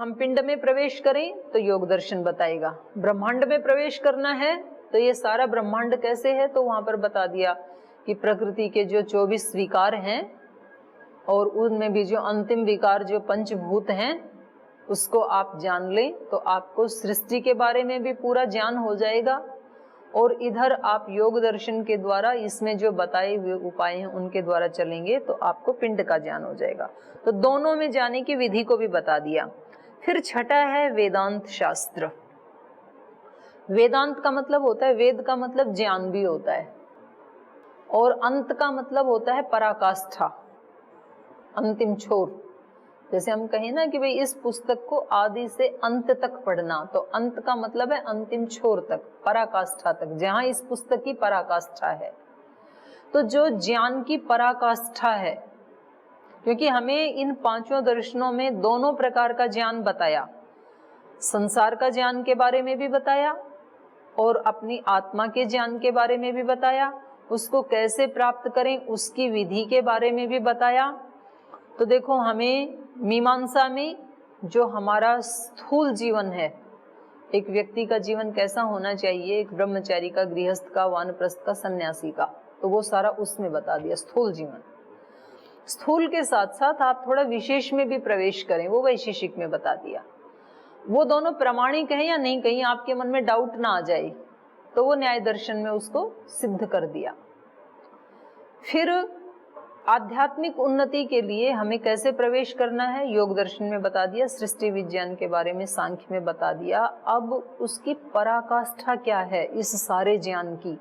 हम पिंड में प्रवेश करें तो योग दर्शन बताएगा, ब्रह्मांड में प्रवेश करना है तो ये सारा ब्रह्मांड कैसे है, तो वहां पर बता दिया कि प्रकृति के जो 24 विकार हैं और उनमें भी जो अंतिम विकार जो पंचभूत हैं उसको आप जान लें तो आपको सृष्टि के बारे में भी पूरा ज्ञान हो जाएगा, और इधर आप योग दर्शन के द्वारा इसमें जो बताए हुए उपाय हैं उनके द्वारा चलेंगे तो आपको पिंड का ज्ञान हो जाएगा। तो दोनों में जाने की विधि को भी बता दिया। फिर छठा है वेदांत शास्त्र। वेदांत का मतलब होता है, वेद का मतलब ज्ञान भी होता है, और अंत का मतलब होता है पराकाष्ठा, अंतिम छोर। जैसे हम कहें ना कि भाई इस पुस्तक को आदि से अंत तक पढ़ना, तो अंत का मतलब है अंतिम छोर तक, पराकाष्ठा तक, जहां इस पुस्तक की पराकाष्ठा है। तो जो ज्ञान की पराकाष्ठा है, क्योंकि हमें इन पांचों दर्शनों में दोनों प्रकार का ज्ञान बताया, संसार का ज्ञान के बारे में भी बताया और अपनी आत्मा के ज्ञान के बारे में भी बताया, उसको कैसे प्राप्त करें उसकी विधि के बारे में भी बताया। तो देखो हमें मीमांसा में जो हमारा स्थूल जीवन है, एक व्यक्ति का जीवन कैसा होना चाहिए, एक ब्रह्मचारी का, गृहस्थ का, वानप्रस्थ का, सन्यासी का, तो वो सारा उसमें बता दिया, स्थूल जीवन। स्थूल के साथ साथ आप थोड़ा विशेष में भी प्रवेश करें, वो वैशेषिक में बता दिया। वो दोनों प्रामाणिक हैं या नहीं, कहीं आपके मन में डाउट ना आ जाए, तो वो न्याय दर्शन में उसको सिद्ध कर दिया। फिर आध्यात्मिक उन्नति के लिए हमें कैसे प्रवेश करना है, योग दर्शन में बता दिया, सृष्टि विज्ञान के बारे में सांख्य में बता दिया। अब उसकी पराकाष्ठा क्या है इस सारे ज्ञान की,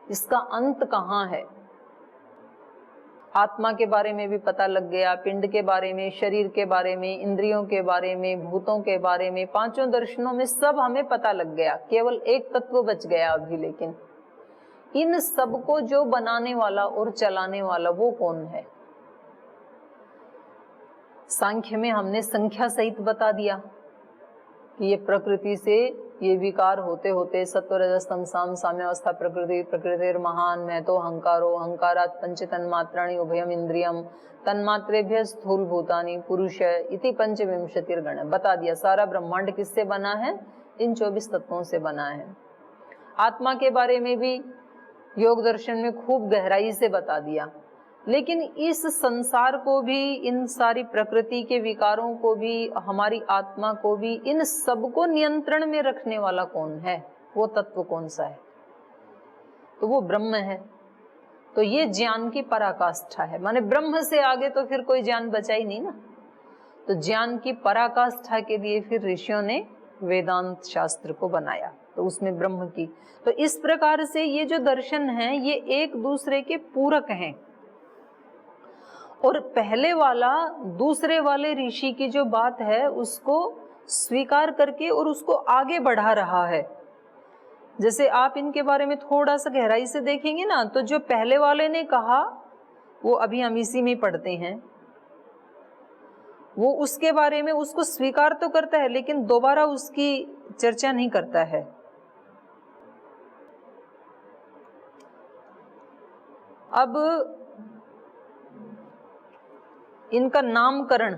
इसका अंत कहाँ है, आत्मा के बारे में भी पता लग गया, पिंड के बारे में, शरीर के बारे में, इंद्रियों के बारे में, भूतों के बारे में, पांचों दर्शनों में सब हमें पता लग गया। केवल एक तत्व बच गया अभी, लेकिन इन सबको जो बनाने वाला और चलाने वाला वो कौन है। सांख्य में हमने संख्या सहित बता दिया कि ये प्रकृति से ये विकार होते होते सत्व रजस तम साम साम्यावस्था प्रकृति, प्रकृतिर महान मैं तो अहंकारो, अहंकारात् पंच तन्मात्राणि उभयम इंद्रियम, तन्मात्रेभ्य स्थूल भूतानि पुरुष इति पंचविंशतिर्गण। बता दिया सारा ब्रह्मांड किससे बना है, इन 24 तत्वों से बना है। आत्मा के बारे में भी योग दर्शन में खूब गहराई से बता दिया। लेकिन इस संसार को भी, इन सारी प्रकृति के विकारों को भी, हमारी आत्मा को भी, इन सबको नियंत्रण में रखने वाला कौन है, वो तत्व कौन सा है, तो वो ब्रह्म है। तो ये ज्ञान की पराकाष्ठा है, माने ब्रह्म से आगे तो फिर कोई ज्ञान बचा ही नहीं ना। तो ज्ञान की पराकाष्ठा के लिए फिर ऋषियों ने वेदांत शास्त्र को बनाया, तो उसमें ब्रह्म की। तो इस प्रकार से ये जो दर्शन हैं ये एक दूसरे के पूरक हैं, और पहले वाला दूसरे वाले ऋषि की जो बात है उसको स्वीकार करके और उसको आगे बढ़ा रहा है। जैसे आप इनके बारे में थोड़ा सा गहराई से देखेंगे ना, तो जो पहले वाले ने कहा वो अभी हम इसी में पढ़ते हैं, वो उसके बारे में उसको स्वीकार तो करता है लेकिन दोबारा उसकी चर्चा नहीं करता है। अब इनका नामकरण,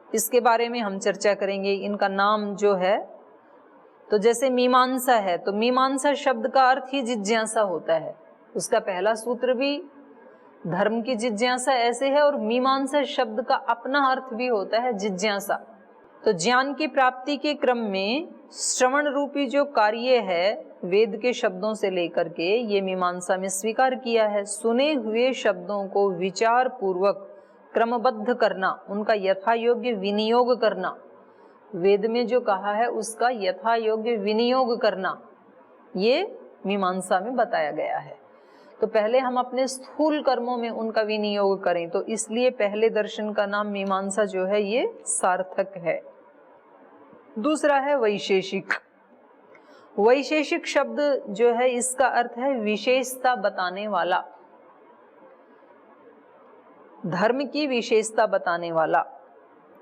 इसके बारे में हम चर्चा करेंगे। इनका नाम जो है, तो जैसे मीमांसा है, तो मीमांसा शब्द का अर्थ ही जिज्ञासा होता है। उसका पहला सूत्र भी धर्म की जिज्ञासा ऐसे है, और मीमांसा शब्द का अपना अर्थ भी होता है जिज्ञासा। तो ज्ञान की प्राप्ति के क्रम में श्रवण रूपी जो कार्य है, वेद के शब्दों से लेकर के, ये मीमांसा में स्वीकार किया है। सुने हुए शब्दों को विचार पूर्वक क्रमबद्ध करना, उनका यथा योग्य विनियोग करना, वेद में जो कहा है उसका यथा योग्य विनियोग करना, ये मीमांसा में बताया गया है। तो पहले हम अपने स्थूल कर्मों में उनका विनियोग करें, तो इसलिए पहले दर्शन का नाम मीमांसा जो है ये सार्थक है। दूसरा है वैशेषिक। वैशेषिक शब्द जो है इसका अर्थ है विशेषता बताने वाला, धर्म की विशेषता बताने वाला।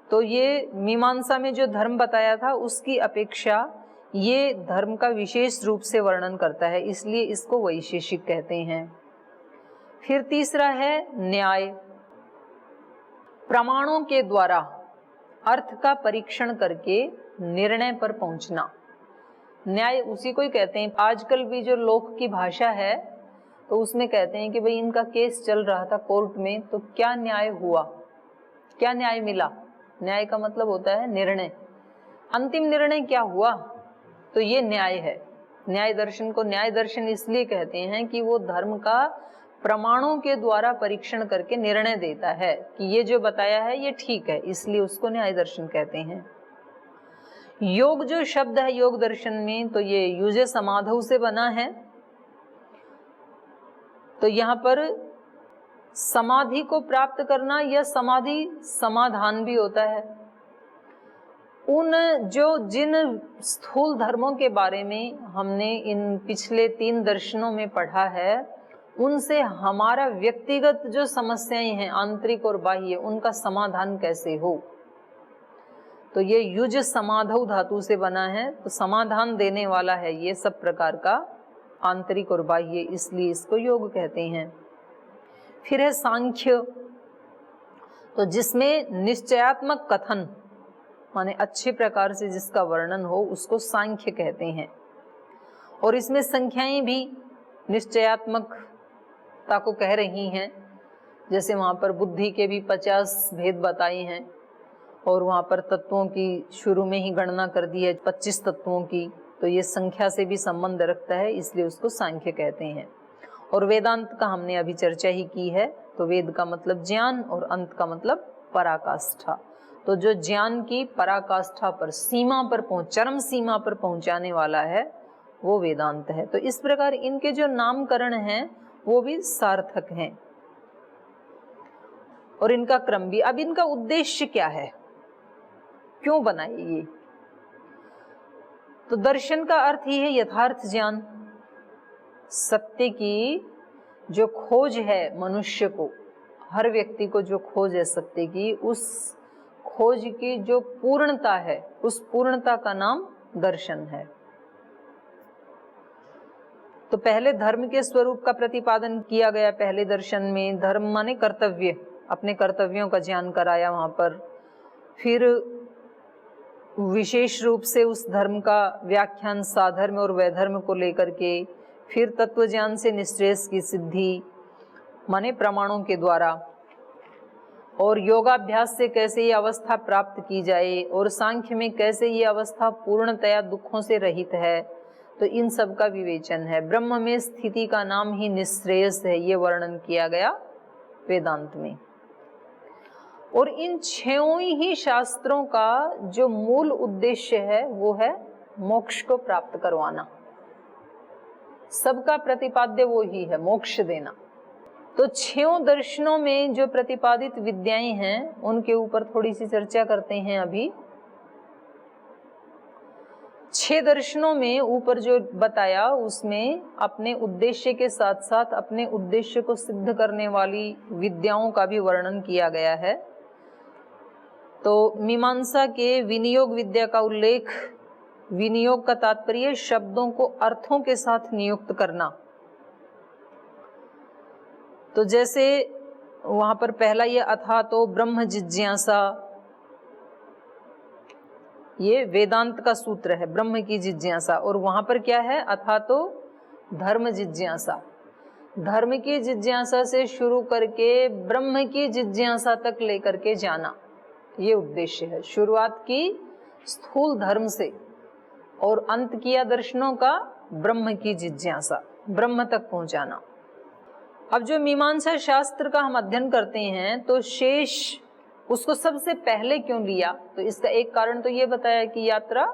तो ये मीमांसा में जो धर्म बताया था उसकी अपेक्षा ये धर्म का विशेष रूप से वर्णन करता है, इसलिए इसको वैशेषिक कहते हैं। फिर तीसरा है न्याय। प्रमाणों के द्वारा अर्थ का परीक्षण करके निर्णय पर पहुंचना। न्याय उसी को ही कहते हैं। आजकल भी जो लोक की भाषा है तो उसमें कहते हैं कि भाई इनका केस चल रहा था कोर्ट में, तो क्या न्याय हुआ, क्या न्याय मिला। न्याय का मतलब होता है निर्णय, अंतिम निर्णय क्या हुआ, तो ये न्याय है। न्याय दर्शन को न्याय दर्शन इसलिए कहते हैं कि वो धर्म का प्रमाणों के द्वारा परीक्षण करके निर्णय देता है कि ये जो बताया है ये ठीक है, इसलिए उसको न्याय दर्शन कहते हैं। योग जो शब्द है योग दर्शन में, तो ये युजे समाधौ से बना है। तो यहाँ पर समाधि को प्राप्त करना या समाधि समाधान भी होता है। उन जिन स्थूल धर्मों के बारे में हमने इन पिछले 3 दर्शनों में पढ़ा है, उनसे हमारा व्यक्तिगत जो समस्याएं हैं आंतरिक और बाह्य, उनका समाधान कैसे हो, तो ये युज समाधौ धातु से बना है। तो समाधान देने वाला है ये सब प्रकार का आंतरिक और बाह्य, इसलिए इसको योग कहते हैं। फिर है सांख्य, तो जिसमें निश्चयात्मक कथन माने अच्छे प्रकार से जिसका वर्णन हो उसको सांख्य कहते हैं। और इसमें संख्याएं भी निश्चयात्मकता को कह रही हैं। जैसे वहाँ पर बुद्धि के भी 50 भेद बताए हैं और वहाँ पर तत्वों की शुरू में ही गणना कर दी है 25 तत्वों की, तो ये संख्या से भी संबंध रखता है, इसलिए उसको सांख्य कहते हैं। और वेदांत का हमने अभी चर्चा ही की है। तो वेद का मतलब ज्ञान और अंत का मतलब पराकाष्ठा। तो जो ज्ञान की पराकाष्ठा पर सीमा पर चरम सीमा पर पहुंचाने वाला है वो वेदांत है। तो इस प्रकार इनके जो नामकरण हैं वो भी सार्थक हैं और इनका क्रम भी। अब इनका उद्देश्य क्या है, क्यों बनाए ये, तो दर्शन का अर्थ ही है यथार्थ ज्ञान। सत्य की जो खोज है मनुष्य को, हर व्यक्ति को जो खोज है सत्य की, उस खोज की जो पूर्णता है उस पूर्णता का नाम दर्शन है। तो पहले धर्म के स्वरूप का प्रतिपादन किया गया पहले दर्शन में। धर्म माने कर्तव्य, अपने कर्तव्यों का ज्ञान कराया वहां पर। फिर विशेष रूप से उस धर्म का व्याख्यान साधर्म और वैधर्म को लेकर के। फिर तत्व ज्ञान से निश्रेयस की सिद्धि माने प्रमाणों के द्वारा, और योगाभ्यास से कैसे ये अवस्था प्राप्त की जाए, और सांख्य में कैसे ये अवस्था पूर्णतया दुखों से रहित है। तो इन सब का विवेचन है। ब्रह्म में स्थिति का नाम ही निश्रेयस है, ये वर्णन किया गया वेदांत में। और इन 6 ही शास्त्रों का जो मूल उद्देश्य है वो है मोक्ष को प्राप्त करवाना। सबका प्रतिपाद्य वो ही है, मोक्ष देना। तो 6 दर्शनों में जो प्रतिपादित विद्याएं हैं उनके ऊपर थोड़ी सी चर्चा करते हैं अभी। 6 दर्शनों में ऊपर जो बताया उसमें अपने उद्देश्य के साथ साथ अपने उद्देश्य को सिद्ध करने वाली विद्याओं का भी वर्णन किया गया है। तो मीमांसा के विनियोग विद्या का उल्लेख, विनियोग का तात्पर्य शब्दों को अर्थों के साथ नियुक्त करना। तो जैसे वहां पर पहला ये अथा तो ब्रह्म जिज्ञासा, ये वेदांत का सूत्र है, ब्रह्म की जिज्ञासा। और वहां पर क्या है, अथा तो धर्म जिज्ञासा। धर्म की जिज्ञासा से शुरू करके ब्रह्म की जिज्ञासा तक लेकर के जाना, ये उद्देश्य है। शुरुआत की स्थूल धर्म से और अंत किया दर्शनों का ब्रह्म की जिज्ञासा, ब्रह्म तक पहुंचाना। अब जो मीमांसा शास्त्र का हम अध्ययन करते हैं तो शेष उसको सबसे पहले क्यों लिया, तो इसका एक कारण तो ये बताया कि यात्रा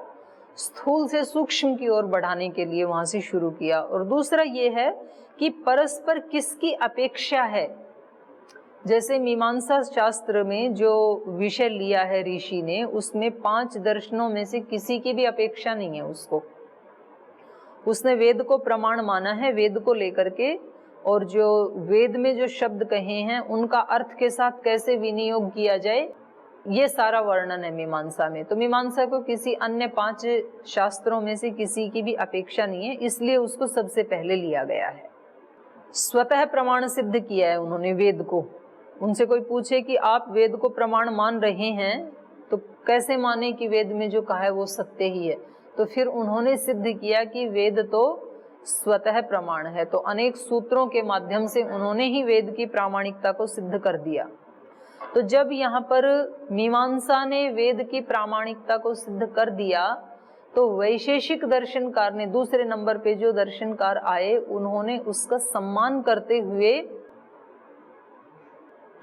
स्थूल से सूक्ष्म की ओर बढ़ाने के लिए वहां से शुरू किया। और दूसरा ये है कि परस्पर किसकी अपेक्षा है। जैसे मीमांसा शास्त्र में जो विषय लिया है ऋषि ने, उसमें 5 दर्शनों में से किसी की भी अपेक्षा नहीं है उसको। उसने वेद को प्रमाण माना है, वेद को लेकर के, और जो वेद में जो शब्द कहे हैं उनका अर्थ के साथ कैसे विनियोग किया जाए, ये सारा वर्णन है मीमांसा में। तो मीमांसा को किसी अन्य 5 शास्त्रों में से किसी की भी अपेक्षा नहीं है, इसलिए उसको सबसे पहले लिया गया है। स्वतः प्रमाण सिद्ध किया है उन्होंने वेद को, उनसे कोई पूछे कि आप वेद को प्रमाण मान रहे हैं तो कैसे माने कि वेद में जो कहा है वो सत्य ही है, तो फिर उन्होंने सिद्ध किया कि वेद तो स्वतः प्रमाण है। तो अनेक सूत्रों के माध्यम से उन्होंने ही वेद की प्रामाणिकता को सिद्ध कर दिया। तो जब यहाँ पर मीमांसा ने वेद की प्रामाणिकता को सिद्ध कर दिया तो वैशेषिक दर्शनकार ने, दूसरे नंबर पे जो दर्शनकार आए, उन्होंने उसका सम्मान करते हुए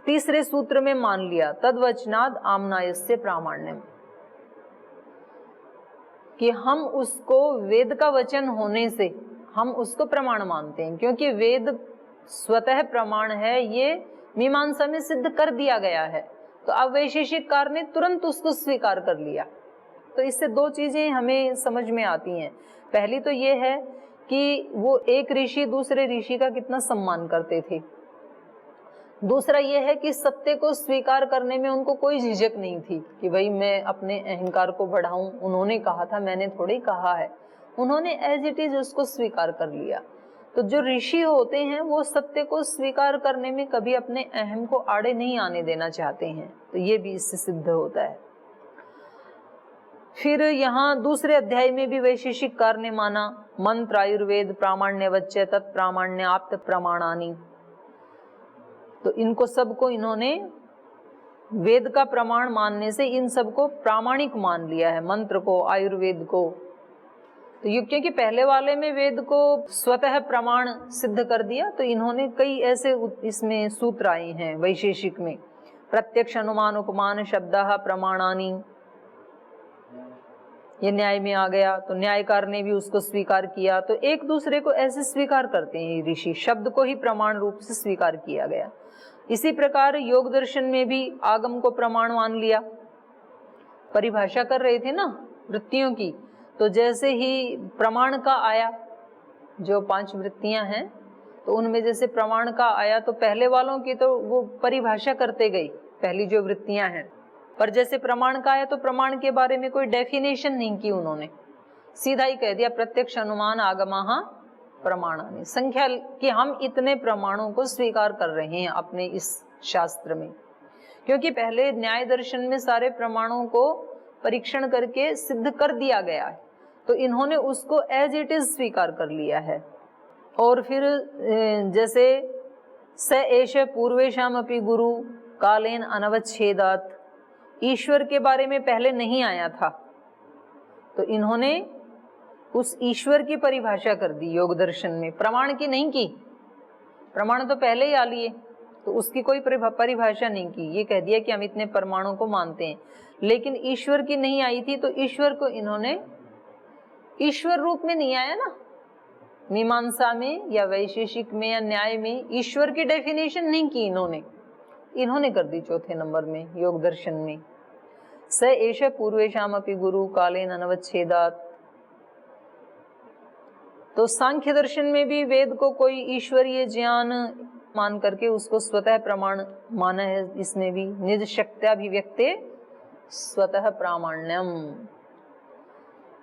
तीसरे सूत्र में मान लिया तद्वचनाद आमनायस्य प्रामाण्यम, कि हम उसको वेद का वचन होने से हम उसको प्रमाण मानते हैं, क्योंकि वेद स्वतः प्रमाण है, ये मीमांसा में सिद्ध कर दिया गया है। तो अब वैशेषिककार ने तुरंत उसको स्वीकार कर लिया। तो इससे दो चीजें हमें समझ में आती हैं। पहली तो ये है कि वो एक ऋषि दूसरे ऋषि का कितना सम्मान करते थे। दूसरा ये है कि सत्य को स्वीकार करने में उनको कोई झिझक नहीं थी कि भाई मैं अपने अहंकार को बढ़ाऊं, उन्होंने कहा था, मैंने थोड़ी कहा है। उन्होंने एज इट इज उसको स्वीकार कर लिया। तो जो ऋषि होते हैं वो सत्य को स्वीकार करने में कभी अपने अहम को आड़े नहीं आने देना चाहते हैं। तो ये भी इससे सिद्ध होता है। फिर यहाँ दूसरे अध्याय में भी वैशेषिककार ने माना मंत्र आयुर्वेद प्रामाण्य वच्य तत्प्रामाण्य आप्त प्रमाणानि। तो इनको सबको इन्होंने वेद का प्रमाण मानने से इन सबको प्रामाणिक मान लिया है, मंत्र को, आयुर्वेद को। तो ये क्योंकि पहले वाले में वेद को स्वतः प्रमाण सिद्ध कर दिया, तो इन्होंने कई ऐसे इसमें सूत्र आए हैं वैशेषिक में, प्रत्यक्ष अनुमान उपमान शब्दः प्रमाणानि, ये न्याय में आ गया। तो न्यायकार ने भी उसको स्वीकार किया। तो एक दूसरे को ऐसे स्वीकार करते हैं ऋषि, शब्द को ही प्रमाण रूप से स्वीकार किया गया। इसी प्रकार योग दर्शन में भी आगम को प्रमाण मान लिया। परिभाषा कर रहे थे ना वृत्तियों की, तो जैसे ही प्रमाण का आया, जो 5 वृत्तियां हैं, तो उनमें जैसे प्रमाण का आया तो पहले वालों की तो वो परिभाषा करते गई, पहली जो वृत्तियां हैं, पर जैसे प्रमाण का आया तो प्रमाण के बारे में कोई डेफिनेशन नहीं की उन्होंने, सीधा ही कह दिया प्रत्यक्ष अनुमान आगमाः प्रमाणानि, संख्या कि हम इतने प्रमाणों को स्वीकार कर रहे हैं अपने इस शास्त्र में। क्योंकि पहले न्याय दर्शन में सारे प्रमाणों को परीक्षण करके सिद्ध कर दिया गया है, तो इन्होंने उसको एज इट इज स्वीकार कर लिया है। और फिर जैसे स एष पूर्वेषाम अपि गुरु कालेन अनवच्छेदात्, ईश्वर के बारे में पहले नहीं आया था, तो इन्होंने उस ईश्वर की परिभाषा कर दी योग दर्शन में, प्रमाण की नहीं की। प्रमाण तो पहले ही आ लिए, तो उसकी कोई परिभाषा नहीं की, ये कह दिया कि हम इतने प्रमाणों को मानते हैं। लेकिन ईश्वर की नहीं आई थी, तो ईश्वर को इन्होंने ईश्वर रूप में नहीं आया ना, मीमांसा में या वैशेषिक में या न्याय में ईश्वर की डेफिनेशन नहीं की इन्होंने कर दी चौथे नंबर में योग दर्शन में। स एष पूर्वेषाम अपि गुरु कालेन अनवच्छेदात्। तो सांख्य दर्शन में भी वेद को कोई ईश्वरीय ज्ञान मान करके उसको स्वतः प्रमाण माना है। इसमें भी निज शक्त्याभिव्यक्ते स्वतः प्रामाण्यम,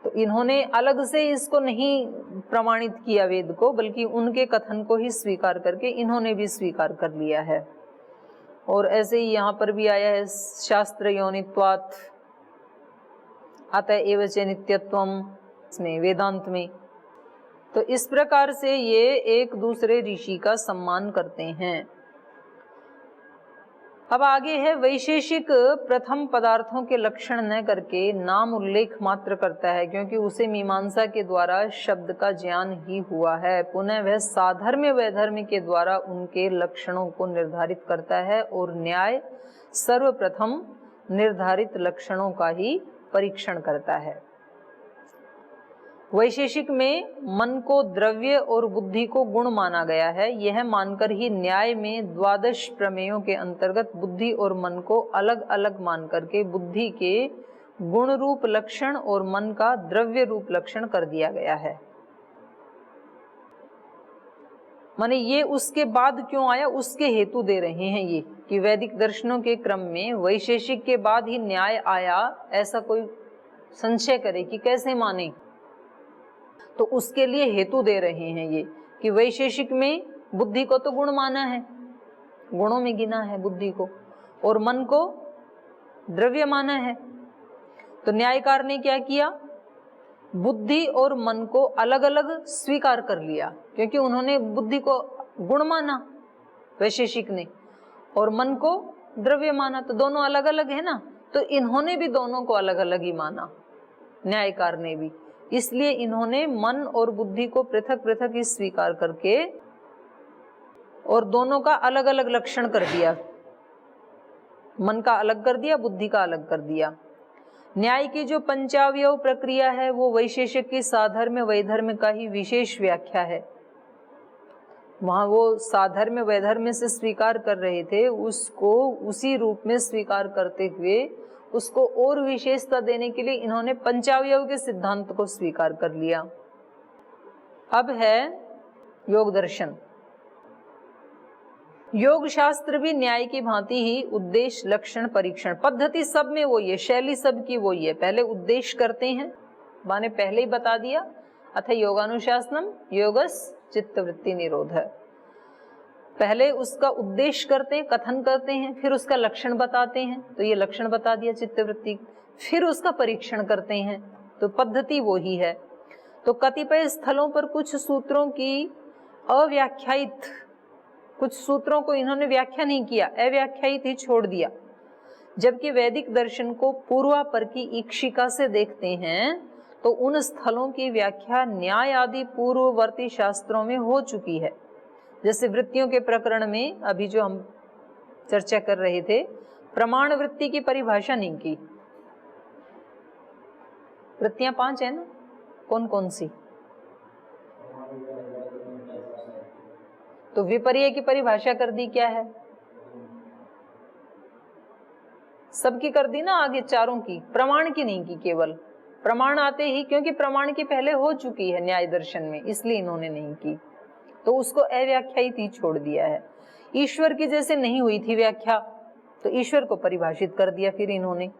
तो इन्होंने अलग से इसको नहीं प्रमाणित किया वेद को, बल्कि उनके कथन को ही स्वीकार करके इन्होंने भी स्वीकार कर लिया है। और ऐसे ही यहाँ पर भी आया है शास्त्र योनित्वात् अतएव च नित्यत्वम, इसमें वेदांत में। तो इस प्रकार से ये एक दूसरे ऋषि का सम्मान करते हैं। अब आगे है वैशेषिक प्रथम पदार्थों के लक्षण न करके नाम उल्लेख मात्र करता है, क्योंकि उसे मीमांसा के द्वारा शब्द का ज्ञान ही हुआ है। पुनः वह साधर्म्य वैधर्म्य के द्वारा उनके लक्षणों को निर्धारित करता है, और न्याय सर्वप्रथम निर्धारित लक्षणों का ही परीक्षण करता है। वैशेषिक में मन को द्रव्य और बुद्धि को गुण माना गया है। यह मानकर ही न्याय में 12 प्रमेयों के अंतर्गत बुद्धि और मन को अलग अलग मान करके बुद्धि के गुण रूप लक्षण और मन का द्रव्य रूप लक्षण कर दिया गया है। माने ये उसके बाद क्यों आया, उसके हेतु दे रहे हैं ये, कि वैदिक दर्शनों के क्रम में वैशेषिक के बाद ही न्याय आया, ऐसा कोई संशय करे कि कैसे माने, तो उसके लिए हेतु दे रहे हैं ये, कि वैशेषिक में बुद्धि को तो गुण माना है, गुणों में गिना है बुद्धि को, और मन को द्रव्य माना है। तो न्यायकार ने क्या किया, बुद्धि और मन को अलग अलग स्वीकार कर लिया, क्योंकि उन्होंने बुद्धि को गुण माना वैशेषिक ने, और मन को द्रव्य माना, तो दोनों अलग अलग है ना। तो इन्होंने भी दोनों को अलग अलग ही माना, न्यायकार ने भी। इसलिए इन्होंने मन और बुद्धि को पृथक पृथक ही स्वीकार करके और दोनों का अलग अलग लक्षण कर दिया, मन का अलग कर दिया, बुद्धि का अलग कर दिया। न्याय की जो पंचावयव प्रक्रिया है वो वैशेषिक की साधर्म्य वैधर्म्य का ही विशेष व्याख्या है। वहां वो साधर्म्य वैधर्म्य से स्वीकार कर रहे थे, उसको उसी रूप में स्वीकार करते हुए उसको और विशेषता देने के लिए इन्होंने पंचावयव के सिद्धांत को स्वीकार कर लिया। अब है योग दर्शन। योग शास्त्र भी न्याय की भांति ही उद्देश्य, लक्षण, परीक्षण, पद्धति सब में वही है, शैली सब की वही है। पहले उद्देश्य करते हैं, माने पहले ही बता दिया, अथ योगानुशासनम योगस चित्तवृत्ति निरोध। पहले उसका उद्देश्य करते हैं, कथन करते हैं, फिर उसका लक्षण बताते हैं, तो ये लक्षण बता दिया चित्तवृत्ति, फिर उसका परीक्षण करते हैं, तो पद्धति वो ही है। तो कतिपय स्थलों पर कुछ सूत्रों की अव्याख्यायित, कुछ सूत्रों को इन्होंने व्याख्या नहीं किया, अव्याख्यायित ही छोड़ दिया। जबकि वैदिक दर्शन को पूर्वापर की इक्षिका से देखते हैं तो उन स्थलों की व्याख्या न्याय आदि पूर्ववर्ती शास्त्रों में हो चुकी है। जैसे वृत्तियों के प्रकरण में अभी जो हम चर्चा कर रहे थे, प्रमाण वृत्ति की परिभाषा नहीं की। वृत्तियां 5 है ना, कौन कौन सी? तो विपर्य की परिभाषा कर दी, क्या है? सबकी कर दी ना, आगे चारों की, प्रमाण की नहीं की। केवल प्रमाण आते ही, क्योंकि प्रमाण की पहले हो चुकी है न्याय दर्शन में, इसलिए इन्होंने नहीं की, तो उसको अव्याख्यायित ही छोड़ दिया है। ईश्वर की जैसे नहीं हुई थी व्याख्या, तो ईश्वर को परिभाषित कर दिया फिर इन्होंने।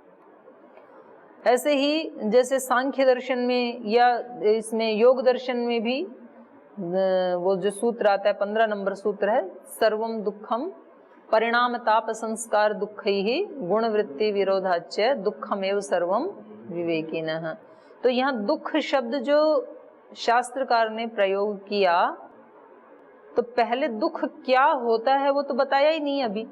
ऐसे ही जैसे सांख्य दर्शन में या इसमें योग दर्शन में भी वो जो सूत्र आता है, 15 नंबर सूत्र है, सर्वम दुखम परिणाम ताप संस्कार दुःखैहि गुण वृत्ति विरोधाच्च दुःखमेव सर्वम विवेकिनः। तो यहाँ दुख शब्द जो शास्त्रकार ने प्रयोग किया, तो पहले दुख क्या होता है वो तो बताया ही नहीं। अभी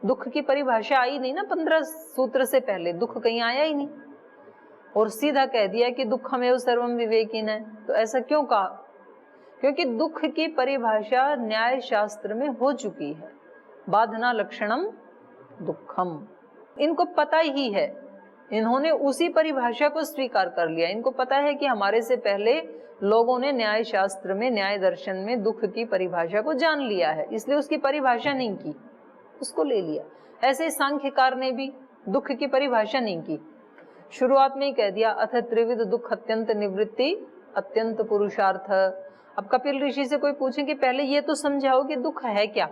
दुख की परिभाषा आई नहीं ना, 15 सूत्र से पहले दुख कहीं आया ही नहीं, और सीधा कह दिया कि दुःखमेव सर्वम विवेकिनः। तो ऐसा क्यों कहा? क्योंकि दुख की परिभाषा न्याय शास्त्र में हो चुकी है, बाधना लक्षणम दुखम, इनको पता ही है, इन्होंने उसी परिभाषा को स्वीकार कर लिया। इनको पता है कि हमारे से पहले लोगों ने न्याय शास्त्र में, न्याय दर्शन में दुख की परिभाषा को जान लिया है, इसलिए उसकी परिभाषा नहीं की, उसको ले लिया। ऐसे सांख्यकार ने भी दुख की परिभाषा नहीं की, शुरुआत में ही कह दिया अथ त्रिविध दुख अत्यंत निवृत्ति अत्यंत पुरुषार्थ। अब कपिल ऋषि से कोई पूछे कि पहले ये तो समझाओ कि दुख है क्या,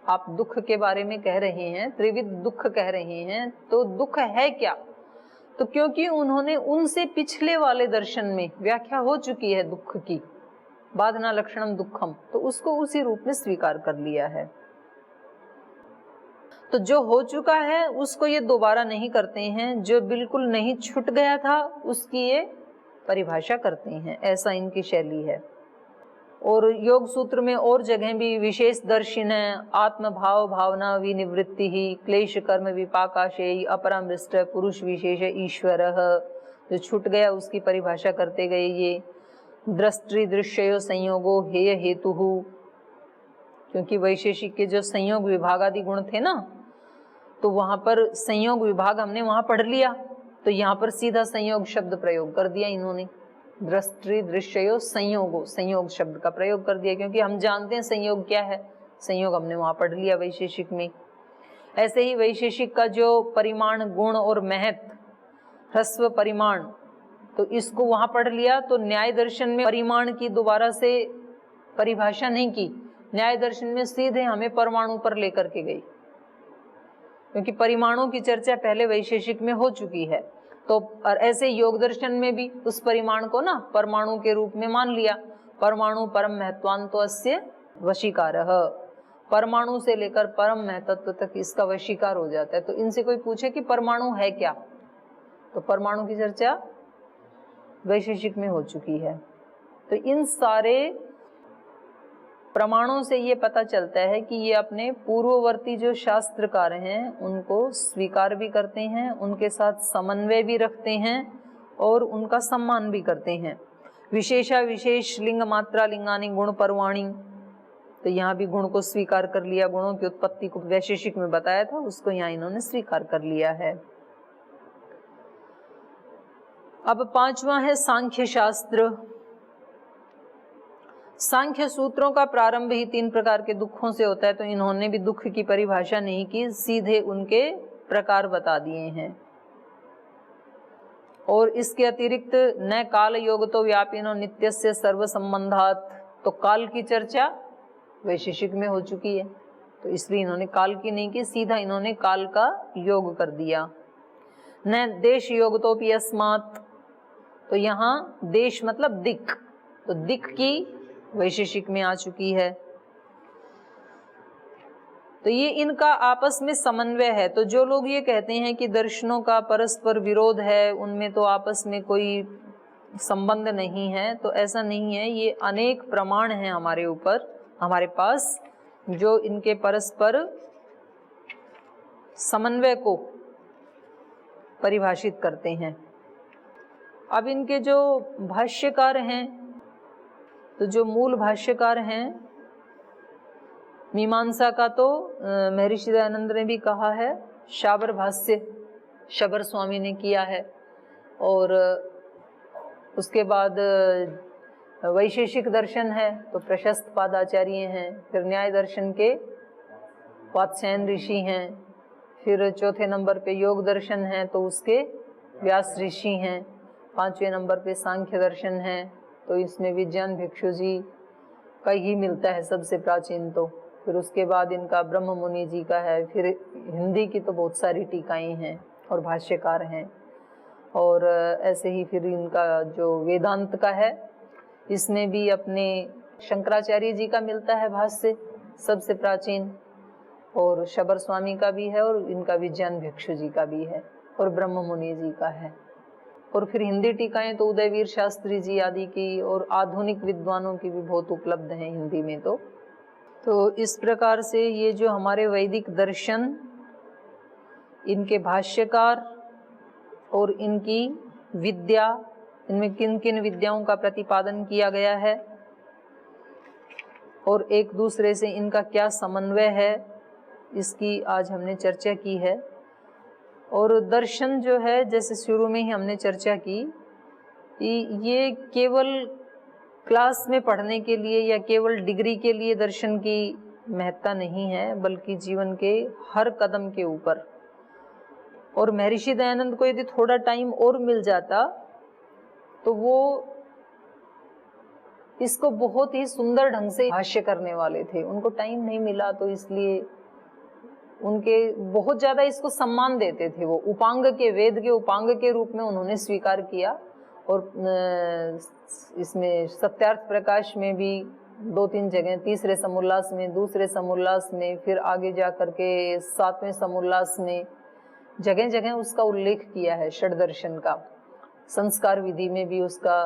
आप दुख के बारे में कह रहे हैं, त्रिविध दुख कह रहे हैं, तो दुख है क्या? तो क्योंकि उन्होंने उनसे पिछले वाले दर्शन में व्याख्या हो चुकी है दुख की, बाधना लक्षणम दुखम, तो उसको उसी रूप में स्वीकार कर लिया है। तो जो हो चुका है उसको ये दोबारा नहीं करते हैं, जो बिल्कुल नहीं छूट गया था उसकी ये परिभाषा करते हैं, ऐसा इनकी शैली है। और योग सूत्र में और जगह भी विशेष दर्शन है, आत्म भाव भावना विनिवृत्ति ही क्लेश कर्म विपाकाशेय अपरामृष्ट पुरुष विशेष ईश्वर, जो छूट गया उसकी परिभाषा करते गए। ये दृष्टि दृश्यो संयोगो हेय हेतु, क्योंकि वैशेषिक के जो संयोग विभाग आदि गुण थे ना, तो वहां पर संयोग विभाग हमने वहां पढ़ लिया, तो यहाँ पर सीधा संयोग शब्द प्रयोग कर दिया इन्होंने, दृष्टि दृश्यो संयोगो, संयोग शब्द का प्रयोग कर दिया, क्योंकि हम जानते हैं संयोग क्या है, संयोग हमने वहां पढ़ लिया वैशेषिक में। ऐसे ही वैशेषिक का जो परिमाण गुण और महत्व, ह्रस्व परिमाण, तो इसको वहां पढ़ लिया। तो न्याय दर्शन में परिमाण की दोबारा से परिभाषा नहीं की, न्याय दर्शन में सीधे हमें परमाणु पर लेकर के गई, क्योंकि परिमाणों की चर्चा पहले वैशेषिक में हो चुकी है। तो और ऐसे योग दर्शन में भी उस परिमाण को ना परमाणु के रूप में मान लिया, परमाणु परम महत्वान्तो अस्य वशीकारः, परमाणु से लेकर परम महतत्व तक इसका वशीकार हो जाता है। तो इनसे कोई पूछे कि परमाणु है क्या, तो परमाणु की चर्चा वैशेषिक में हो चुकी है। तो इन सारे प्रमाणों से ये पता चलता है कि ये अपने पूर्ववर्ती जो शास्त्रकार हैं उनको स्वीकार भी करते हैं, उनके साथ समन्वय भी रखते हैं और उनका सम्मान भी करते हैं। विशेषा विशेष लिंग मात्रा लिंगानी गुण पर्वाणी, तो यहाँ भी गुण को स्वीकार कर लिया, गुणों की उत्पत्ति को वैशेषिक में बताया था, उसको यहाँ इन्होंने स्वीकार कर लिया है। अब पांचवा है सांख्य शास्त्र। सांख्य सूत्रों का प्रारंभ ही 3 प्रकार के दुखों से होता है, तो इन्होंने भी दुख की परिभाषा नहीं की, सीधे उनके प्रकार बता दिए हैं। और इसके अतिरिक्त न काल योग तो व्यापिनो नित्यस्य सर्व संबंधात, तो काल की चर्चा वैशेषिक में हो चुकी है, तो इसलिए इन्होंने काल की नहीं की, सीधा इन्होंने काल का योग कर दिया। न देश योग तो भी अस्मात्, तो यहाँ देश मतलब दिक्, तो दिक् की वैशेषिक में आ चुकी है। तो ये इनका आपस में समन्वय है। तो जो लोग ये कहते हैं कि दर्शनों का परस्पर विरोध है, उनमें तो आपस में कोई संबंध नहीं है, तो ऐसा नहीं है। ये अनेक प्रमाण हैं हमारे ऊपर, हमारे पास, जो इनके परस्पर समन्वय को परिभाषित करते हैं। अब इनके जो भाष्यकार हैं, तो जो मूल भाष्यकार हैं मीमांसा का, तो महर्षि दयानंद ने भी कहा है, शाबर भाष्य शबर स्वामी ने किया है, और उसके बाद वैशेषिक दर्शन है तो प्रशस्त पादाचार्य हैं, फिर न्याय दर्शन के वात्स्यायन ऋषि हैं, फिर चौथे नंबर पे योग दर्शन है तो उसके व्यास ऋषि हैं, 5वें नंबर पे सांख्य दर्शन है, तो इसमें विज्ञान भिक्षु जी का ही मिलता है सबसे प्राचीन। तो फिर उसके बाद इनका ब्रह्म मुनि जी का है, फिर हिंदी की तो बहुत सारी टीकाएं हैं और भाष्यकार हैं, और ऐसे ही फिर इनका जो वेदांत का है, इसमें भी अपने शंकराचार्य जी का मिलता है भाष्य सबसे प्राचीन, और शबर स्वामी का भी है, और इनका विज्ञान भिक्षु जी का भी है, और ब्रह्म मुनि जी का है। और फिर हिंदी टीकाएं तो उदयवीर शास्त्री जी आदि की और आधुनिक विद्वानों की भी बहुत उपलब्ध हैं हिंदी में। तो इस प्रकार से ये जो हमारे वैदिक दर्शन, इनके भाष्यकार और इनकी विद्या, इनमें किन किन विद्याओं का प्रतिपादन किया गया है और एक दूसरे से इनका क्या समन्वय है, इसकी आज हमने चर्चा की है। और दर्शन जो है, जैसे शुरू में ही हमने चर्चा की, ये केवल क्लास में पढ़ने के लिए या केवल डिग्री के लिए दर्शन की महत्ता नहीं है, बल्कि जीवन के हर कदम के ऊपर। और महर्षि दयानंद को यदि थोड़ा टाइम और मिल जाता तो वो इसको बहुत ही सुंदर ढंग से भाष्य करने वाले थे, उनको टाइम नहीं मिला, तो इसलिए उनके बहुत ज्यादा इसको सम्मान देते थे। वो उपांग के, वेद के उपांग के रूप में उन्होंने स्वीकार किया। और इसमें सत्यार्थ प्रकाश में भी 2-3 जगह, तीसरे समुल्लास में, दूसरे समुल्लास में, फिर आगे जा करके 7वें समुल्लास में जगह जगह उसका उल्लेख किया है षड दर्शन का। संस्कार विधि में भी उसका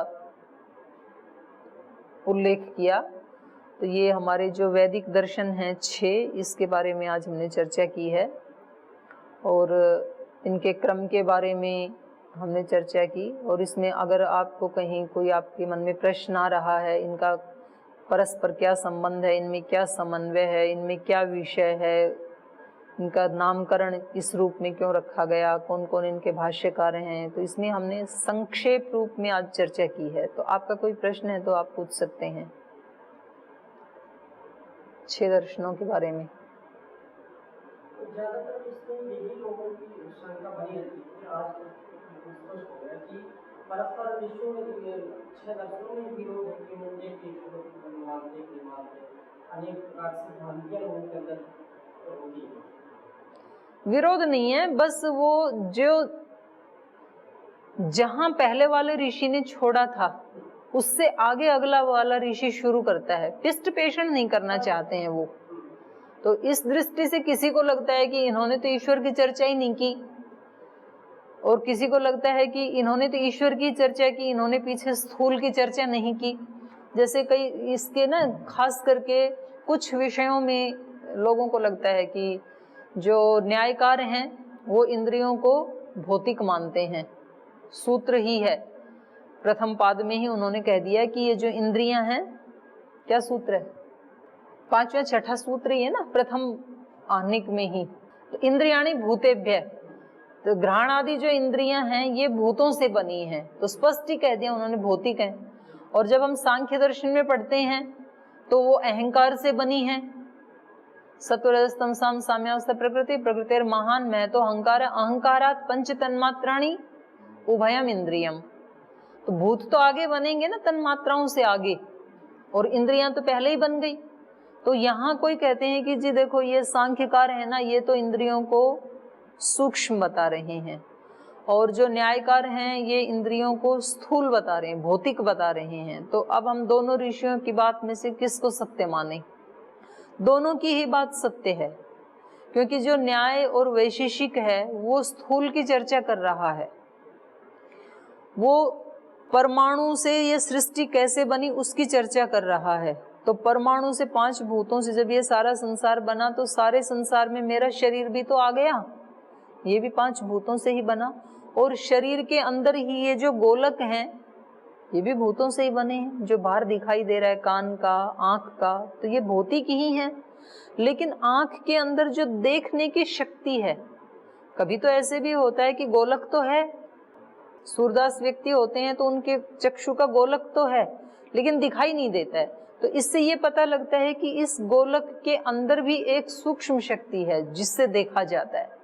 उल्लेख किया। तो ये हमारे जो वैदिक दर्शन हैं 6, इसके बारे में आज हमने चर्चा की है, और इनके क्रम के बारे में हमने चर्चा की। और इसमें अगर आपको कहीं कोई आपके मन में प्रश्न आ रहा है, इनका परस्पर क्या संबंध है, इनमें क्या समन्वय है, इनमें क्या विषय है, इनका नामकरण इस रूप में क्यों रखा गया, कौन कौन इनके भाष्यकार हैं, तो इसमें हमने संक्षेप रूप में आज चर्चा की है। तो आपका कोई प्रश्न है तो आप पूछ सकते हैं 6 दर्शनों के बारे में। ज्यादातर इसमें यही लोगों की शंका बनी रहती है, आज स्पष्ट हो गया कि परस्पर विषयों में 6 दर्शनों में विरोध है कि मुझे के मानते नहीं मानते, अनेक प्रकार से भ्रांतियां लोगों के अंदर होती है। विरोध नहीं है, बस वो जो जहां पहले वाले ऋषि ने छोड़ा था उससे आगे अगला वाला ऋषि शुरू करता है। पिष्ट पेषण नहीं करना चाहते हैं वो। तो इस दृष्टि से किसी को लगता है कि इन्होंने तो ईश्वर की चर्चा ही नहीं की, और किसी को लगता है कि इन्होंने तो ईश्वर की चर्चा की, इन्होंने पीछे स्थूल की चर्चा नहीं की। जैसे कई इसके ना खास करके कुछ विषयों में लोगों को लगता है कि जो न्यायकार हैं वो इंद्रियों को भौतिक मानते हैं। सूत्र ही है, प्रथम पाद में ही उन्होंने कह दिया कि ये जो इंद्रियां हैं, क्या सूत्र है, 5वां 6ठा सूत्र ही है ना प्रथम आनिक में ही। तो इंद्रियाणि भूतेभ्य, तो घ्राण आदि जो इंद्रियां हैं ये भूतों से बनी हैं, तो स्पष्ट ही कह दिया उन्होंने भौतिक हैं। और जब हम सांख्य दर्शन में पढ़ते हैं तो वो अहंकार से बनी है। सत्वरजस्तम साम साम्यावस्था प्रकृति, प्रकृतिर महान मैं तो अहंकार, अहंकारात पंच तन्मात्राणी उभयम इंद्रियम। तो भूत तो आगे बनेंगे ना तन्मात्राओं से आगे, और इंद्रियां तो पहले ही बन गई। तो यहाँ कोई कहते हैं कि जी देखो ये सांख्यकार है ना, ये तो इंद्रियों को सूक्ष्म बता रहे हैं, और जो न्यायकार हैं ये इंद्रियों को स्थूल बता रहे हैं, भौतिक बता रहे हैं। तो अब हम दोनों ऋषियों की बात में से किसको सत्य माने? दोनों की ही बात सत्य है, क्योंकि जो न्याय और वैशेषिक है वो स्थूल की चर्चा कर रहा है, वो परमाणु से ये सृष्टि कैसे बनी उसकी चर्चा कर रहा है। तो परमाणु से 5 भूतों से जब ये सारा संसार बना, तो सारे संसार में मेरा शरीर भी तो आ गया, ये भी 5 भूतों से ही बना। और शरीर के अंदर ही ये जो गोलक हैं ये भी भूतों से ही बने हैं। जो बाहर दिखाई दे रहा है कान का, आंख का, तो ये भौतिक ही है। लेकिन आंख के अंदर जो देखने की शक्ति है, कभी तो ऐसे भी होता है कि गोलक तो है, सूरदास व्यक्ति होते हैं तो उनके चक्षु का गोलक तो है लेकिन दिखाई नहीं देता है। तो इससे ये पता लगता है कि इस गोलक के अंदर भी एक सूक्ष्म शक्ति है जिससे देखा जाता है।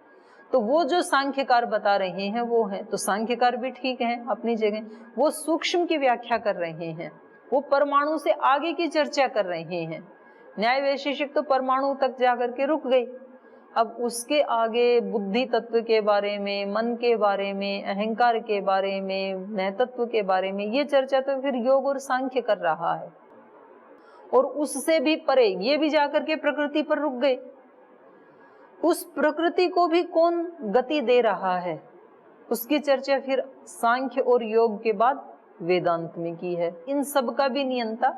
तो वो जो सांख्यकार बता रहे हैं वो है, तो सांख्यकार भी ठीक है अपनी जगह, वो सूक्ष्म की व्याख्या कर रहे हैं, वो परमाणु से आगे की चर्चा कर रहे हैं। न्याय वैशेषिक तो परमाणु तक जाकर के रुक गई, अब उसके आगे बुद्धि तत्व के बारे में, मन के बारे में, अहंकार के बारे में, महतत्व के बारे में, ये चर्चा तो फिर योग और सांख्य कर रहा है। और उससे भी परे ये भी जाकर के प्रकृति पर रुक गए। उस प्रकृति को भी कौन गति दे रहा है, उसकी चर्चा फिर सांख्य और योग के बाद वेदांत में की है। इन सब का भी नियंता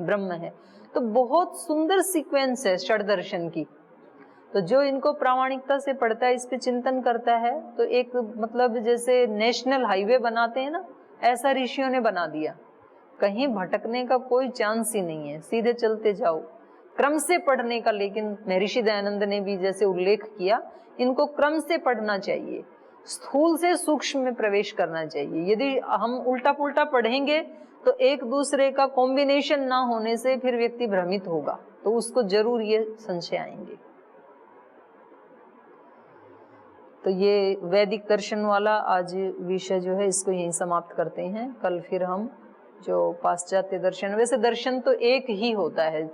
ब्रह्म है। तो बहुत सुंदर सीक्वेंस है षड्दर्शन की। तो जो इनको प्रामाणिकता से पढ़ता है, इस पे चिंतन करता है, तो एक मतलब जैसे नेशनल हाईवे बनाते हैं ना, ऐसा ऋषियों ने बना दिया। कहीं भटकने का कोई चांस ही नहीं है, सीधे चलते जाओ, क्रम से पढ़ने का। लेकिन महर्षि दयानंद ने भी जैसे उल्लेख किया, इनको क्रम से पढ़ना चाहिए, स्थूल से सूक्ष्म में प्रवेश करना चाहिए। यदि हम उल्टा पुल्टा पढ़ेंगे तो एक दूसरे का कॉम्बिनेशन ना होने से फिर व्यक्ति भ्रमित होगा, तो उसको जरूर ये संशय आएंगे। तो ये वैदिक दर्शन वाला आज विषय जो है इसको यहीं समाप्त करते हैं। कल फिर हम जो पाश्चात्य दर्शन, वैसे दर्शन तो एक ही होता है,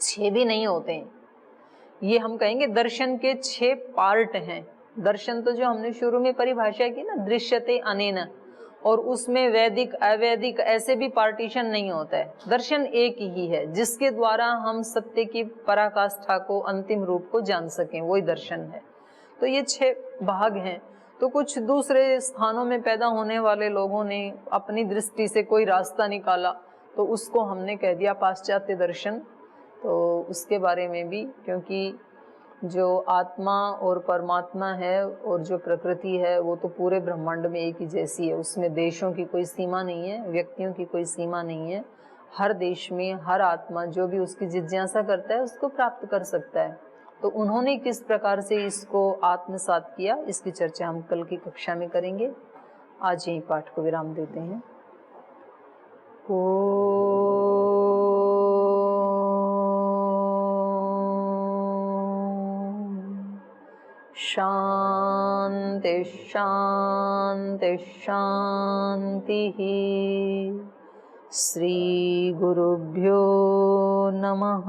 6 भी नहीं होते हैं। ये हम कहेंगे दर्शन के 6 पार्ट हैं। दर्शन तो जो हमने शुरू में परिभाषा की ना, दृश्यते अनेन, और उसमें वैदिक अवैदिक ऐसे भी पार्टीशन नहीं होता है। दर्शन एक ही है जिसके द्वारा हम सत्य की पराकाष्ठा को, अंतिम रूप को जान सकें, वही दर्शन है। तो ये 6 भाग हैं। तो कुछ दूसरे स्थानों में पैदा होने वाले लोगों ने अपनी दृष्टि से कोई रास्ता निकाला, तो उसको हमने कह दिया पाश्चात्य दर्शन। तो उसके बारे में भी, क्योंकि जो आत्मा और परमात्मा है और जो प्रकृति है वो तो पूरे ब्रह्मांड में एक ही जैसी है, उसमें देशों की कोई सीमा नहीं है, व्यक्तियों की कोई सीमा नहीं है। हर देश में हर आत्मा जो भी उसकी जिज्ञासा करता है उसको प्राप्त कर सकता है। तो उन्होंने किस प्रकार से इसको आत्मसात किया, इसकी चर्चा हम कल की कक्षा में करेंगे। आज यही पाठ को विराम देते हैं। शांति शांति शांति। श्री गुरुभ्यो नमः।